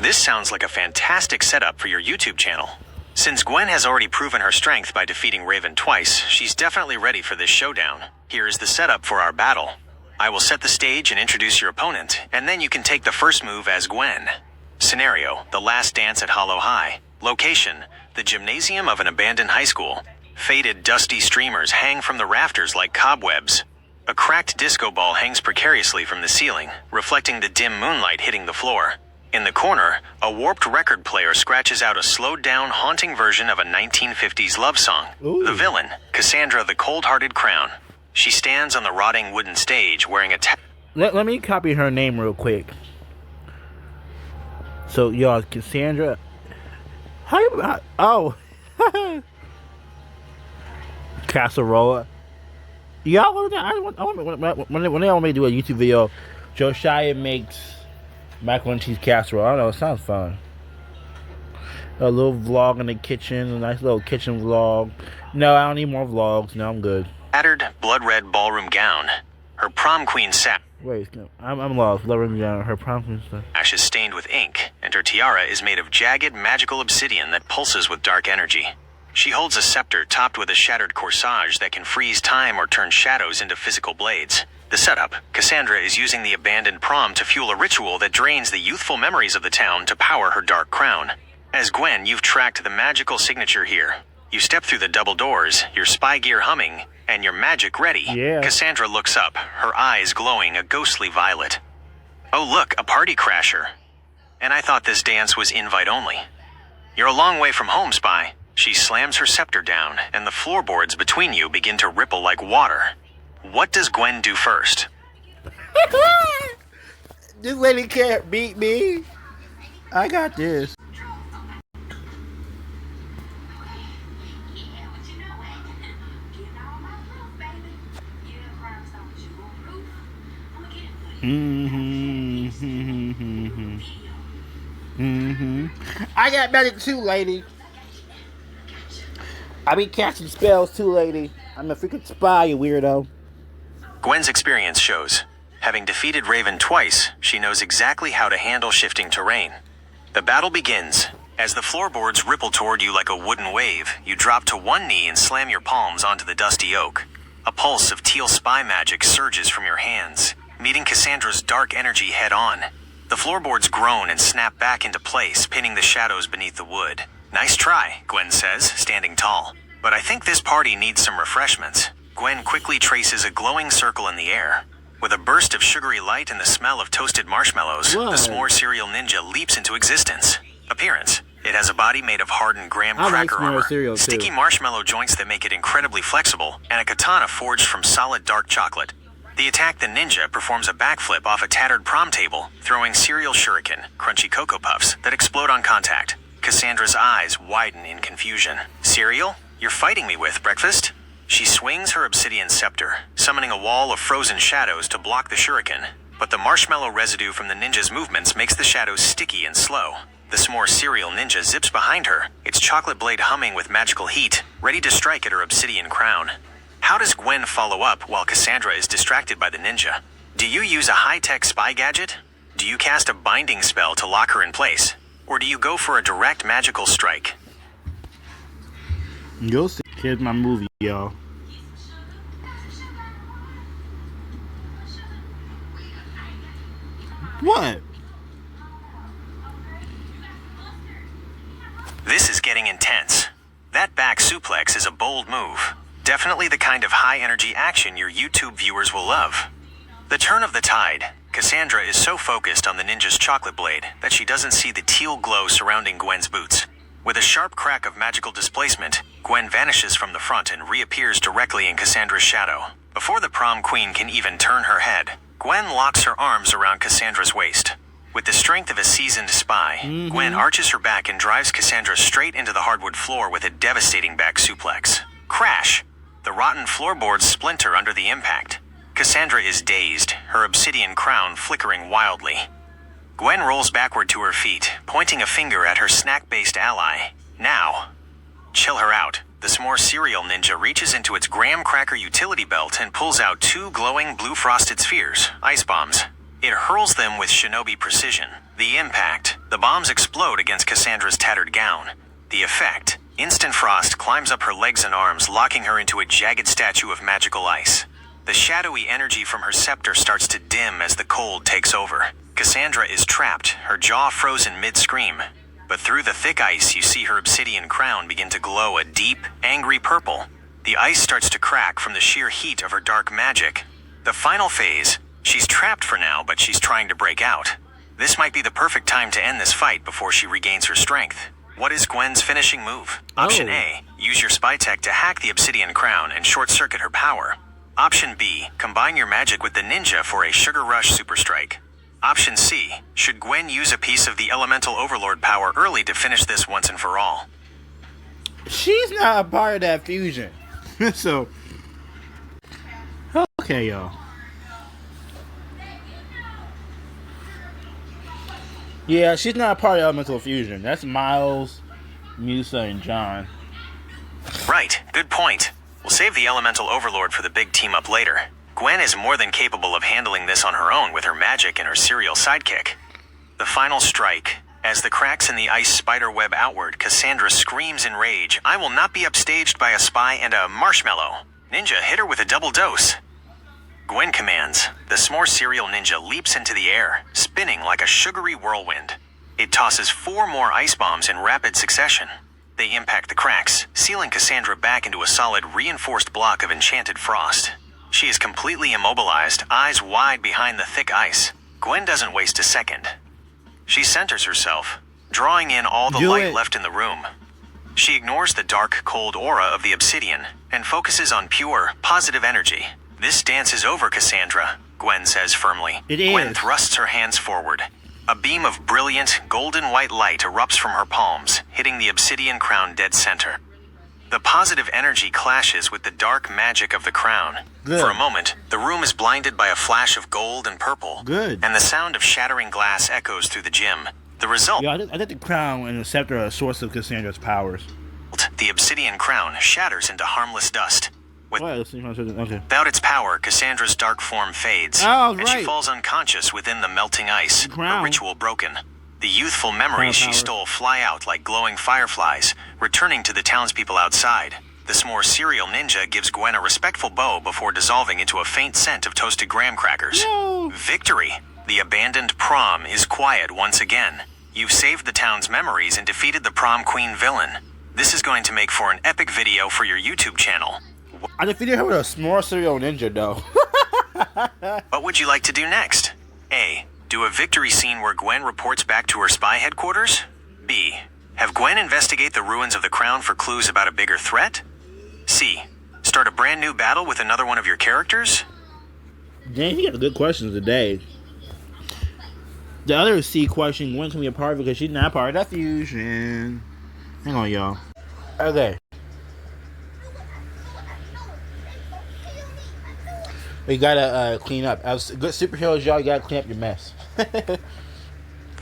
This sounds like a fantastic setup for your YouTube channel. Since Gwen has already proven her strength by defeating Raven twice, she's definitely ready for this showdown. Here is the setup for our battle. I will set the stage and introduce your opponent, and then you can take the first move as Gwen. Scenario: the last dance at Hollow High. Location: the gymnasium of an abandoned high school. Faded, dusty streamers hang from the rafters like cobwebs. A cracked disco ball hangs precariously from the ceiling, reflecting the dim moonlight hitting the floor. In the corner, a warped record player scratches out a slowed-down, haunting version of a 1950s love song. Ooh. The villain, Cassandra the Cold-Hearted Crown. She stands on the rotting wooden stage wearing a Let me copy her name real quick. So, y'all, Cassandra... Oh! Casserola. Y'all, when they want me to do a YouTube video, Josiah makes macaroni and cheese casserole. I don't know, it sounds fun. A little vlog in the kitchen, a nice little kitchen vlog. No, I don't need more vlogs. No, I'm good. tattered, blood-red ballroom gown. Her prom queen Wait, no, I'm lost. Blood red gown. Her prom queen stuff. sash is stained with ink, and her tiara is made of jagged, magical obsidian that pulses with dark energy. She holds a scepter topped with a shattered corsage that can freeze time or turn shadows into physical blades. The setup: Cassandra is using the abandoned prom to fuel a ritual that drains the youthful memories of the town to power her dark crown. As Gwen, you've tracked the magical signature here. You step through the double doors, your spy gear humming, and your magic ready. Yeah. Cassandra looks up, her eyes glowing a ghostly violet. Oh look, a party crasher. And I thought this dance was invite only. You're a long way from home, Spy. She slams her scepter down, and the floorboards between you begin to ripple like water. What does Gwen do first? This lady can't beat me. I got this. I got magic too, lady. I be casting spells too, lady. I'm a freaking spy, you weirdo. Gwen's experience shows. Having defeated Raven twice, she knows exactly how to handle shifting terrain. The battle begins. As the floorboards ripple toward you like a wooden wave, you drop to one knee and slam your palms onto the dusty oak. A pulse of teal spy magic surges from your hands, meeting Cassandra's dark energy head-on. The floorboards groan and snap back into place, pinning the shadows beneath the wood. Nice try, Gwen says, standing tall. But I think this party needs some refreshments. Gwen quickly traces a glowing circle in the air. With a burst of sugary light and the smell of toasted marshmallows, Whoa. the s'more cereal ninja leaps into existence. Appearance: it has a body made of hardened graham cracker s'more armor, cereal, too. sticky marshmallow joints that make it incredibly flexible, and a katana forged from solid dark chocolate. The attack: the ninja performs a backflip off a tattered prom table, throwing cereal shuriken, crunchy Cocoa Puffs, that explode on contact. Cassandra's eyes widen in confusion. Cereal? You're fighting me with, breakfast? She swings her obsidian scepter, summoning a wall of frozen shadows to block the shuriken. But the marshmallow residue from the ninja's movements makes the shadows sticky and slow. The s'more cereal ninja zips behind her, its chocolate blade humming with magical heat, ready to strike at her obsidian crown. How does Gwen follow up while Cassandra is distracted by the ninja? Do you use a high-tech spy gadget? Do you cast a binding spell to lock her in place? Or do you go for a direct magical strike? You'll see. Here's my movie, y'all. What? This is getting intense. That back suplex is a bold move. Definitely the kind of high-energy action your YouTube viewers will love. The turn of the tide. Cassandra is so focused on the ninja's chocolate blade that she doesn't see the teal glow surrounding Gwen's boots. With a sharp crack of magical displacement, Gwen vanishes from the front and reappears directly in Cassandra's shadow. Before the prom queen can even turn her head, Gwen locks her arms around Cassandra's waist. With the strength of a seasoned spy, Gwen arches her back and drives Cassandra straight into the hardwood floor with a devastating back suplex. Crash! The rotten floorboards splinter under the impact. Cassandra is dazed, her obsidian crown flickering wildly. Gwen rolls backward to her feet, pointing a finger at her snack-based ally. Now. Chill her out. The s'more cereal ninja reaches into its graham cracker utility belt and pulls out two glowing blue frosted spheres, ice bombs. It hurls them with shinobi precision. The impact, The bombs explode against Cassandra's tattered gown. The effect: instant frost climbs up her legs and arms, locking her into a jagged statue of magical ice. The shadowy energy from her scepter starts to dim as the cold takes over. Cassandra is trapped, her jaw frozen mid-scream. But through the thick ice, you see her obsidian crown begin to glow a deep, angry purple. The ice starts to crack from the sheer heat of her dark magic. The final phase: she's trapped for now, but she's trying to break out. This might be the perfect time to end this fight before she regains her strength. What is Gwen's finishing move? Option A: use your spy tech to hack the obsidian crown and short-circuit her power. Option B: combine your magic with the ninja for a Sugar Rush Super Strike. Option C: should Gwen use a piece of the Elemental Overlord power early to finish this once and for all? She's not a part of that fusion. So, okay, y'all. Yeah, she's not a part of Elemental Fusion. That's Miles, Musa, and John. Right, good point. We'll save the Elemental Overlord for the big team-up later. Gwen is more than capable of handling this on her own with her magic and her serial sidekick. The final strike. As the cracks in the ice spider web outward, Cassandra screams in rage, "I will not be upstaged by a spy and a marshmallow. Ninja, hit her with a double dose." Gwen commands. The s'more cereal ninja leaps into the air, spinning like a sugary whirlwind. It tosses 4 more ice bombs in rapid succession. They impact the cracks, sealing Cassandra back into a solid, reinforced block of enchanted frost. She is completely immobilized, eyes wide behind the thick ice. Gwen doesn't waste a second. She centers herself, drawing in all the light left in the room. She ignores the dark, cold aura of the obsidian and focuses on pure, positive energy. "This dance is over, Cassandra," Gwen says firmly. It is. Gwen thrusts her hands forward. A beam of brilliant, golden white light erupts from her palms, hitting the obsidian crown dead center. The positive energy clashes with the dark magic of the crown. Good. For a moment, the room is blinded by a flash of gold and purple. Good. And the sound of shattering glass echoes through the gym. The result: Yeah, I think the crown and the scepter are a source of Cassandra's powers. the obsidian crown shatters into harmless dust. Okay. Without its power, Cassandra's dark form fades, Oh, and she right. falls unconscious within the melting ice, Crown. her ritual broken. The youthful memories she power. stole fly out like glowing fireflies, returning to the townspeople outside. The s'more cereal ninja gives Gwen a respectful bow before dissolving into a faint scent of toasted graham crackers. No. Victory! The abandoned prom is quiet once again. You've saved the town's memories and defeated the prom queen villain. This is going to make for an epic video for your YouTube channel. I defeated her with a s'more cereal ninja, though. What would you like to do next? A. Do a victory scene where Gwen reports back to her spy headquarters? B. Have Gwen investigate the ruins of the crown for clues about a bigger threat? C. Start a brand new battle with another one of your characters? Dang, he got good questions today. The other C question, Gwen can be a part of it because she's not part of that fusion. Hang on, y'all. Okay. We gotta clean up. As good superheroes, y'all, you gotta clean up your mess.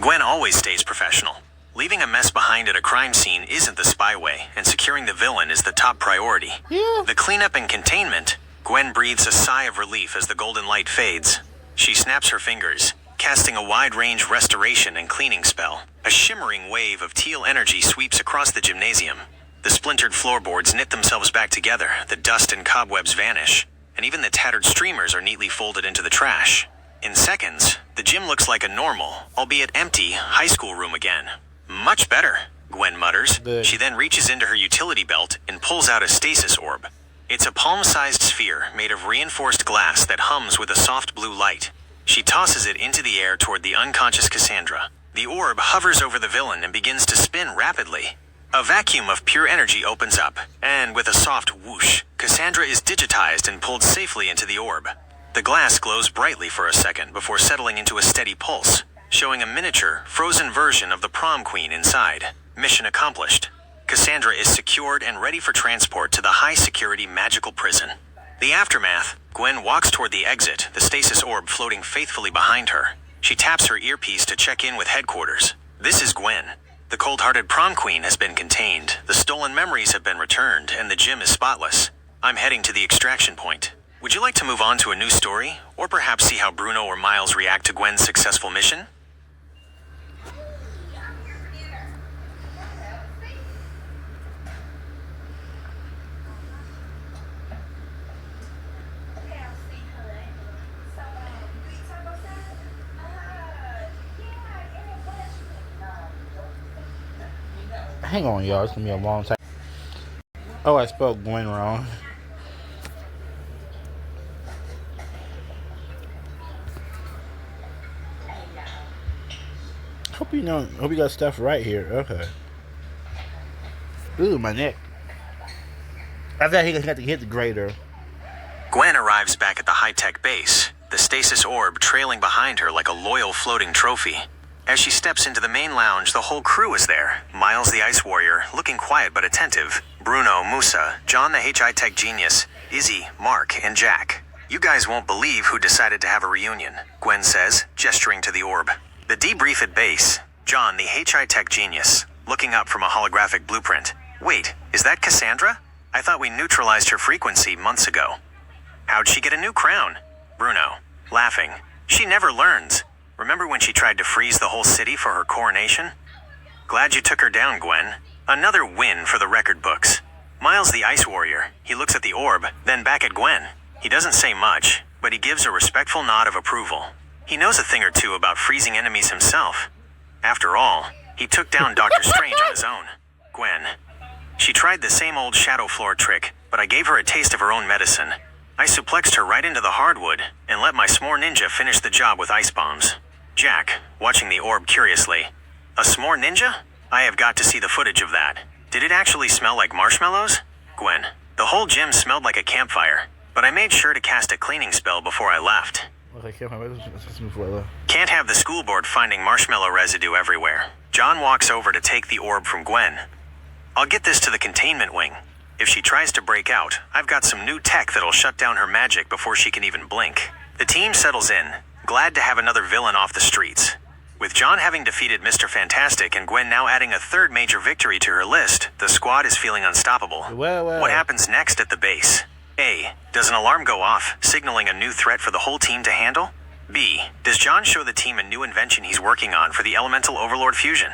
Gwen always stays professional. Leaving a mess behind at a crime scene isn't the spy way, and securing the villain is the top priority. Yeah. The cleanup and containment, Gwen breathes a sigh of relief as the golden light fades. She snaps her fingers, casting a wide-range restoration and cleaning spell. A shimmering wave of teal energy sweeps across the gymnasium. The splintered floorboards knit themselves back together, the dust and cobwebs vanish, and even the tattered streamers are neatly folded into the trash. In seconds, the gym looks like a normal, albeit empty, high school room again. "Much better," Gwen mutters. Good. She then reaches into her utility belt and pulls out a stasis orb. It's a palm-sized sphere made of reinforced glass that hums with a soft blue light. She tosses it into the air toward the unconscious Cassandra. The orb hovers over the villain and begins to spin rapidly. A vacuum of pure energy opens up, and with a soft whoosh, Cassandra is digitized and pulled safely into the orb. The glass glows brightly for a second before settling into a steady pulse, showing a miniature, frozen version of the prom queen inside. Mission accomplished. Cassandra is secured and ready for transport to the high-security magical prison. The aftermath: Gwen walks toward the exit, the stasis orb floating faithfully behind her. She taps her earpiece to check in with headquarters. This is Gwen. The cold-hearted prom queen has been contained, the stolen memories have been returned, and the gym is spotless. I'm heading to the extraction point. Would you like to move on to a new story, or perhaps see how Bruno or Miles react to Gwen's successful mission? Hang on, y'all. It's gonna be a long time. Oh, I spelled Gwen wrong. Hope you got stuff right here. Okay. Ooh, my neck. I thought he got to hit the grader. Gwen arrives back at the high-tech base, the stasis orb trailing behind her like a loyal floating trophy. As she steps into the main lounge, the whole crew is there. Miles the Ice Warrior, looking quiet but attentive. Bruno, Musa, John the HI-Tech Genius, Izzy, Mark, and Jack. You guys won't believe who decided to have a reunion, Gwen says, gesturing to the orb. The debrief at base. John the HI-Tech Genius, looking up from a holographic blueprint. Wait, is that Cassandra? I thought we neutralized her frequency months ago. How'd she get a new crown? Bruno, laughing. She never learns. Remember when she tried to freeze the whole city for her coronation? Glad you took her down, Gwen. Another win for the record books. Miles the Ice Warrior. He looks at the orb, then back at Gwen. He doesn't say much, but he gives a respectful nod of approval. He knows a thing or two about freezing enemies himself. After all, he took down Dr. Strange on his own. Gwen. She tried the same old shadow floor trick, but I gave her a taste of her own medicine. I suplexed her right into the hardwood and let my s'more ninja finish the job with ice bombs. Jack, watching the orb curiously. A s'more ninja? I have got to see the footage of that. Did it actually smell like marshmallows? Gwen. The whole gym smelled like a campfire, but I made sure to cast a cleaning spell before I left. Can't have the school board finding marshmallow residue everywhere. John walks over to take the orb from Gwen. I'll get this to the containment wing. If she tries to break out, I've got some new tech that'll shut down her magic before she can even blink. The team settles in, glad to have another villain off the streets. With John having defeated Mr. Fantastic and Gwen now adding a third major victory to her list, the squad is feeling unstoppable. Well. What happens next at the base? A. Does an alarm go off, signaling a new threat for the whole team to handle? B. Does John show the team a new invention he's working on for the Elemental Overlord fusion?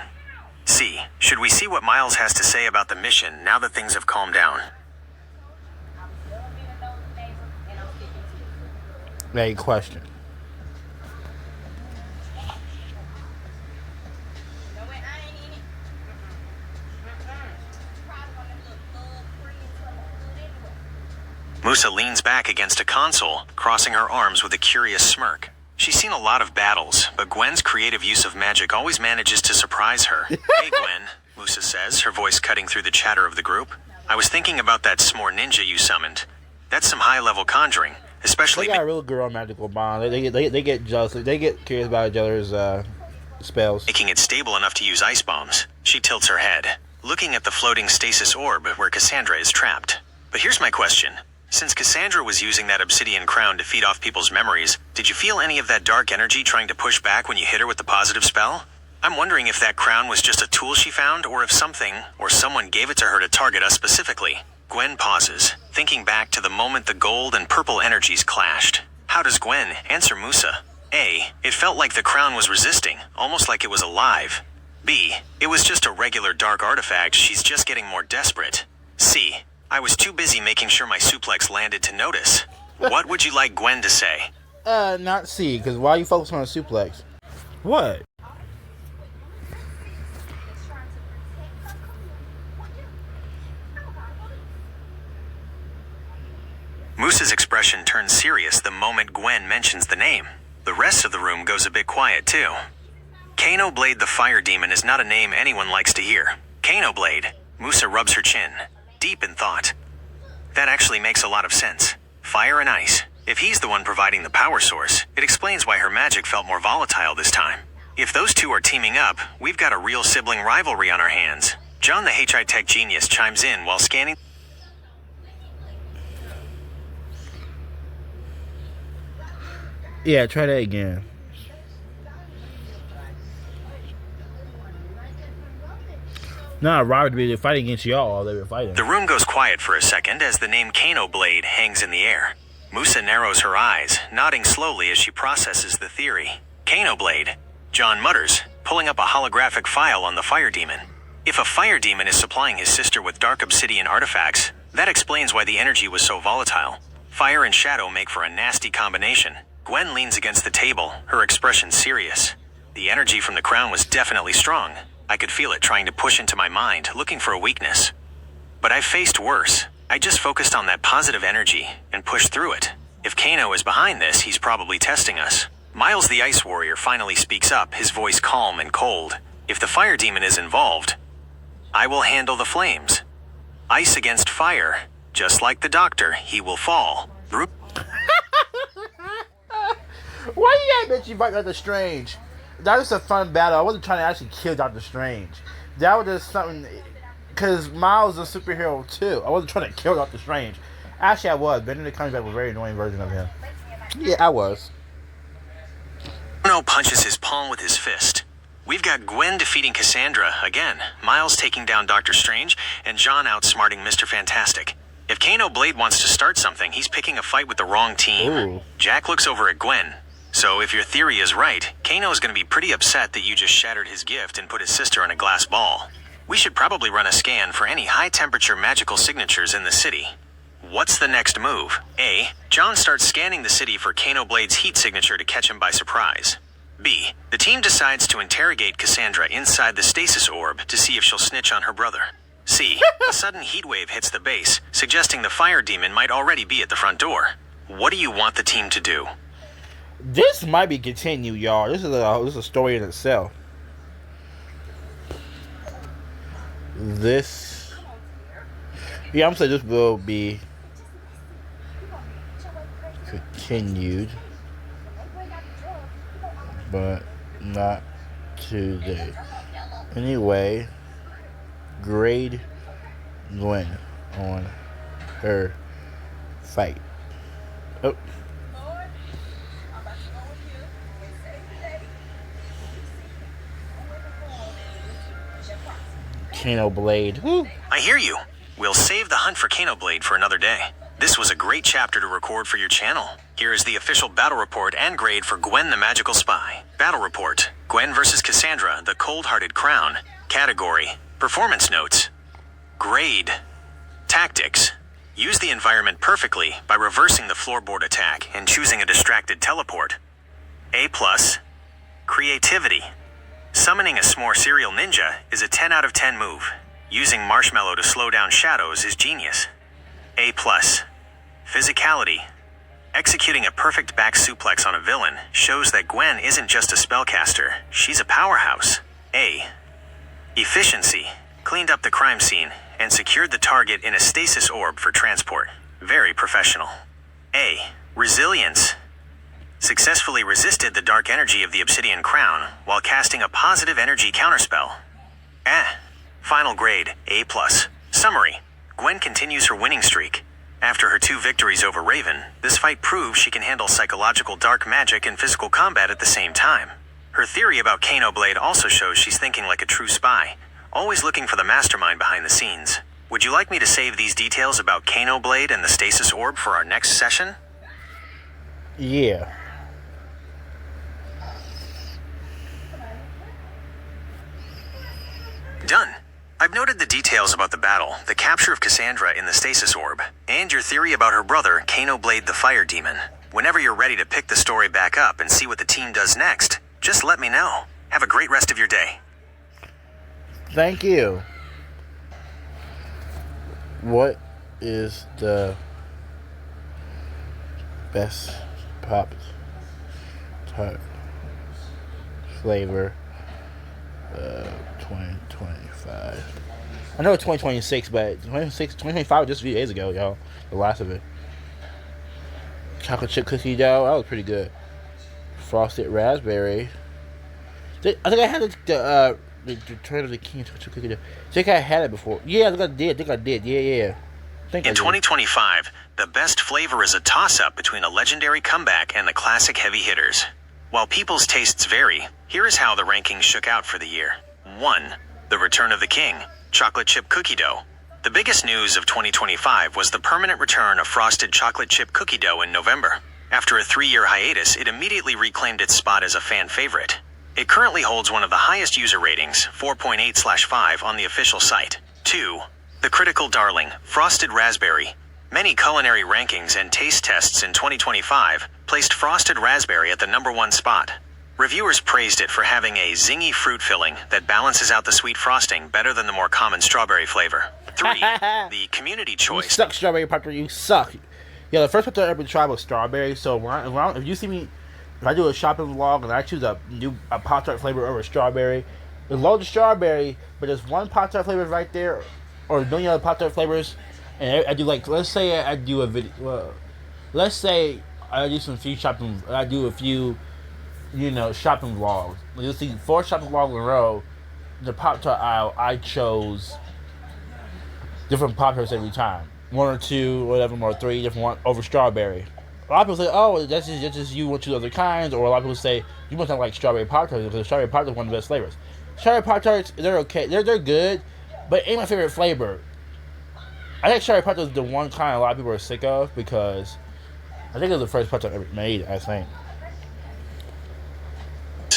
C. Should we see what Miles has to say about the mission now that things have calmed down? Great question. Musa leans back against a console, crossing her arms with a curious smirk. She's seen a lot of battles, but Gwen's creative use of magic always manages to surprise her. Hey Gwen, Musa says, her voice cutting through the chatter of the group. I was thinking about that s'more ninja you summoned. That's some high-level conjuring, especially... They got a real girl magical bond. They get jealous. They get curious about each other's spells. Making it stable enough to use ice bombs. She tilts her head, looking at the floating stasis orb where Cassandra is trapped. But here's my question. Since Cassandra was using that obsidian crown to feed off people's memories, did you feel any of that dark energy trying to push back when you hit her with the positive spell? I'm wondering if that crown was just a tool she found, or if something, or someone gave it to her to target us specifically. Gwen pauses, thinking back to the moment the gold and purple energies clashed. How does Gwen answer Musa? A. It felt like the crown was resisting, almost like it was alive. B. It was just a regular dark artifact, she's just getting more desperate. C. I was too busy making sure my suplex landed to notice. What would you like Gwen to say? Not C, because why are you focusing on a suplex? What? Musa's expression turns serious the moment Gwen mentions the name. The rest of the room goes a bit quiet too. Kano Blade the Fire Demon is not a name anyone likes to hear. Kano Blade. Musa rubs her chin, deep in thought. That actually makes a lot of sense. Fire and ice. If he's the one providing the power source, it explains why her magic felt more volatile this time. If those two are teaming up, we've got a real sibling rivalry on our hands. John the HI-Tech Genius chimes in while scanning. Yeah, try that again. Nah, Robert, they're fighting against y'all. They were fighting. The room goes quiet for a second as the name Kano Blade hangs in the air. Musa narrows her eyes, nodding slowly as she processes the theory. Kano Blade. John mutters, pulling up a holographic file on the fire demon. If a fire demon is supplying his sister with dark obsidian artifacts, that explains why the energy was so volatile. Fire and shadow make for a nasty combination. Gwen leans against the table, her expression serious. The energy from the crown was definitely strong. I could feel it trying to push into my mind, looking for a weakness. But I faced worse. I just focused on that positive energy and pushed through it. If Kano is behind this, he's probably testing us. Miles the Ice Warrior finally speaks up, his voice calm and cold. If the fire demon is involved, I will handle the flames. Ice against fire. Just like the doctor, he will fall. Why you gotta bitch you fight Doctor Strange? That was a fun battle. I wasn't trying to actually kill Doctor Strange. That was just something, because Miles is a superhero too. I wasn't trying to kill Doctor Strange. Actually, I was. Benedict Cumberbatch was a very annoying version of him. Yeah, I was. Kano punches his palm with his fist. We've got Gwen defeating Cassandra again, Miles taking down Doctor Strange, and John outsmarting Mr. Fantastic. If Kano Blade wants to start something, he's picking a fight with the wrong team. Ooh. Jack looks over at Gwen. So if your theory is right, Kano is going to be pretty upset that you just shattered his gift and put his sister in a glass ball. We should probably run a scan for any high-temperature magical signatures in the city. What's the next move? A. John starts scanning the city for Kano Blade's heat signature to catch him by surprise. B. The team decides to interrogate Cassandra inside the stasis orb to see if she'll snitch on her brother. C. A sudden heat wave hits the base, suggesting the fire demon might already be at the front door. What do you want the team to do? This might be continued, y'all. This is a story in itself. Yeah, I'm saying this will be continued, but not today. Anyway, grade Gwen on her fight. Oh. Kano Blade. Woo. I hear you. We'll save the hunt for Kano Blade for another day. This was a great chapter to record for your channel. Here is the official battle report and grade for Gwen the Magical Spy. Battle report. Gwen vs. Cassandra, the Cold-Hearted Crown. Category. Performance notes. Grade. Tactics. Use the environment perfectly by reversing the floorboard attack and choosing a distracted teleport. A+. Creativity. Summoning a S'more Serial Ninja is a 10 out of 10 move. Using Marshmallow to slow down shadows is genius. A+. Physicality. Executing a perfect back suplex on a villain shows that Gwen isn't just a spellcaster, she's a powerhouse. A. Efficiency. Cleaned up the crime scene and secured the target in a stasis orb for transport. Very professional. A. Resilience. Successfully resisted the dark energy of the Obsidian Crown while casting a positive energy counterspell. Final grade, A+. Summary. Gwen continues her winning streak. After her 2 victories over Raven, this fight proves she can handle psychological dark magic and physical combat at the same time. Her theory about Kano Blade also shows she's thinking like a true spy, always looking for the mastermind behind the scenes. Would you like me to save these details about Kano Blade and the Stasis Orb for our next session? Yeah. Done. I've noted the details about the battle, the capture of Cassandra in the Stasis Orb, and your theory about her brother, Kano Blade the Fire Demon. Whenever you're ready to pick the story back up and see what the team does next, just let me know. Have a great rest of your day. Thank you. What is the best pop tart flavor 2025? I know it's 2026, but 2025 was just a few days ago, y'all. The last of it. Chocolate chip cookie dough, that was pretty good. Frosted raspberry. I think I had the Return of the King chocolate chip cookie dough. I think I had it before. Yeah, I think I did. Yeah. In 2025, the best flavor is a toss-up between a legendary comeback and the classic heavy hitters. While people's tastes vary, here is how the rankings shook out for the year. 1. The Return of the King, chocolate chip cookie dough. The biggest news of 2025 was the permanent return of frosted chocolate chip cookie dough in November. After a 3-year hiatus, it immediately reclaimed its spot as a fan favorite. It currently holds one of the highest user ratings, 4.8/5, on the official site. 2. The critical darling, frosted raspberry. Many culinary rankings and taste tests in 2025 placed frosted raspberry at the #1 spot. Reviewers praised it for having a zingy fruit filling that balances out the sweet frosting better than the more common strawberry flavor. 3. The community You choice. suck, strawberry Pop-Tart. You suck. Yeah, the first Pop-Tart I ever tried was strawberry. So if you see me, if I do a shopping vlog and I choose a Pop-Tart flavor over strawberry, it's loads of strawberry, but there's one Pop-Tart flavor right there, or a million other Pop-Tart flavors, and I do like, let's say I do a video, let's say I do a few, shopping vlogs. You'll see 4 shopping vlogs in a row. The Pop-Tart aisle, I chose different Pop-Tarts every time. 1 or 2, whatever, or 3 different ones over strawberry. A lot of people say, oh, that's just you want to other kinds, or a lot of people say, you must not like strawberry Pop-Tarts because strawberry Pop-Tarts is one of the best flavors. Strawberry Pop-Tarts, they're okay. They're good, but it ain't my favorite flavor. I think strawberry Pop-Tarts is the one kind a lot of people are sick of because I think it was the first Pop-Tart ever made, I think.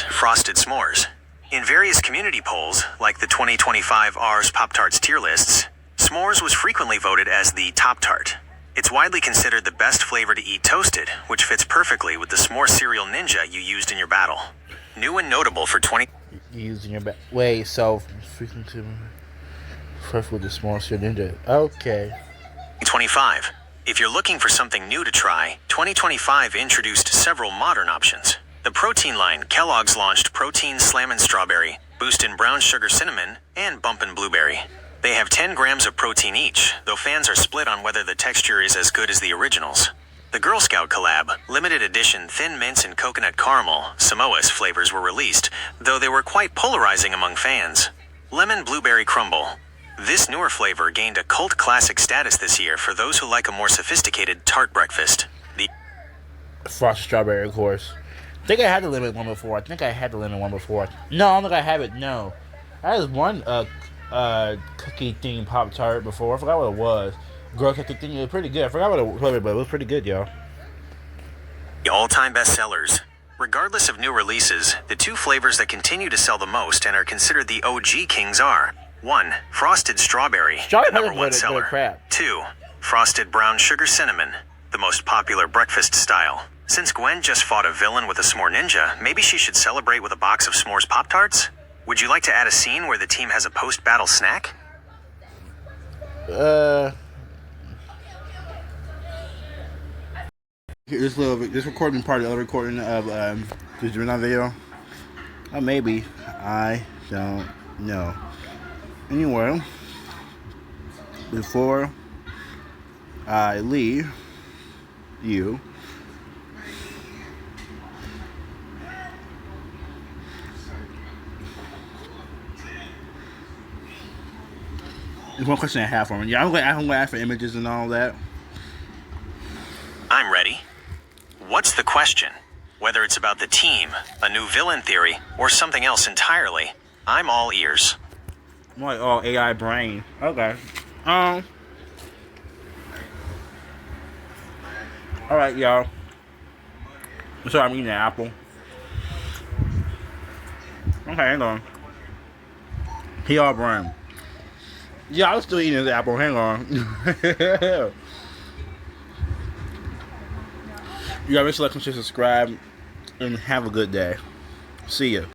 Frosted s'mores. In various community polls, like the 2025 R's Pop-Tarts tier lists, s'mores was frequently voted as the top tart. It's widely considered the best flavor to eat toasted, which fits perfectly with the s'more cereal ninja you used in your battle. New and notable for 20... Using your wait, so freaking to first with the s'more cereal ninja. Okay. 2025. If you're looking for something new to try, 2025 introduced several modern options. The protein line, Kellogg's launched Protein Slammin' Strawberry, Boostin' Brown Sugar Cinnamon, and Bumpin' Blueberry. They have 10 grams of protein each, though fans are split on whether the texture is as good as the originals. The Girl Scout collab, limited edition Thin Mints and Coconut Caramel, Samoa's flavors were released, though they were quite polarizing among fans. Lemon Blueberry Crumble. This newer flavor gained a cult classic status this year for those who like a more sophisticated tart breakfast. The Frosted strawberry, of course. I think I had the lemon one before. No, I don't think I have it. No, I had one cookie thing Pop-Tart before. I forgot what it was. Girl cookie thing. It was pretty good. I forgot what it was, but it was pretty good, y'all. all-time bestsellers. Regardless of new releases, the 2 flavors that continue to sell the most and are considered the OG kings are 1. Frosted Strawberry, the number 1 seller. 2. Frosted Brown Sugar Cinnamon, the most popular breakfast style. Since Gwen just fought a villain with a s'more ninja, maybe she should celebrate with a box of s'mores Pop-Tarts? Would you like to add a scene where the team has a post-battle snack? This recording part of the recording of the Gemini video. Maybe. I don't know. Anyway, before I leave you, there's one question I have for me. Yeah, I'm going to ask for images and all that. I'm ready. What's the question? Whether it's about the team, a new villain theory, or something else entirely, I'm all ears. I'm like, oh, AI brain. Okay. Alright, y'all. Sorry, I'm eating an apple. Okay, hang on. PR brain. Yeah, I'm still eating this apple. Hang on. You gotta make sure to like and subscribe, and have a good day. See ya.